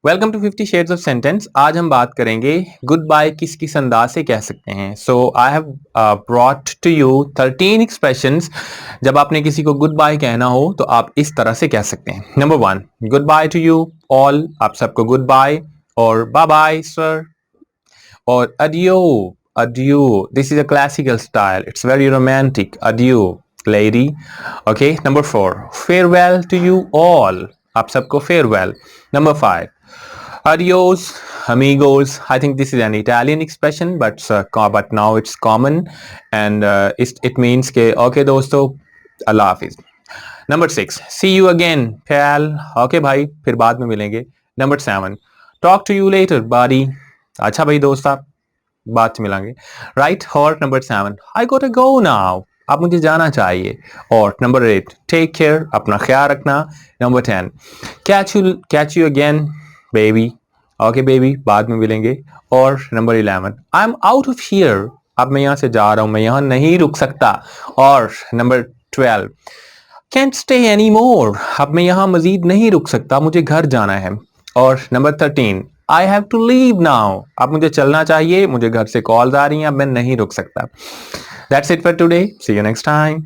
Welcome to 50 shades of sentence. आज हम बात करेंगे गुड बाय किस अंदाज से कह सकते हैं। So I have brought to you 13 expressions. जब आपने किसी को गुड बाय कहना हो तो आप इस तरह से कह सकते हैं। Number 1, goodbye to you all, आप सबको गुड बाय, और बाय बाय सर, और adios adios, this is a classical style, it's very romantic, adios lady. Okay, number 4, farewell to you all, आप सबको farewell. Number 5, adios, amigos. I think this is an Italian expression, but now it's common, and it means के okay दोस्तों, अल्लाह हाफिज। Number 6, see you again, pal. Okay भाई, फिर बाद में मिलेंगे। Number 7, talk to you later, buddy. अच्छा भाई दोस्त, आप बाद में मिलेंगे। Right? और Number 7, I gotta go now. आप मुझे जाना चाहिए। और Number 8, take care. अपना ख्याल रखना। Number 10, catch you again, baby. Okay baby, बाद में मिलेंगे। और Number 11, I'm out of here. अब मैं यहाँ से जा रहा हूँ, मैं यहाँ नहीं रुक सकता। और Number 12, can't stay anymore. अब मैं यहाँ मजीद नहीं रुक सकता, मुझे घर जाना है। और Number 13, I have to leave now. अब मुझे चलना चाहिए, मुझे घर से कॉल्स आ रही हैं, अब मैं नहीं रुक सकता। That's it for today. See you next time.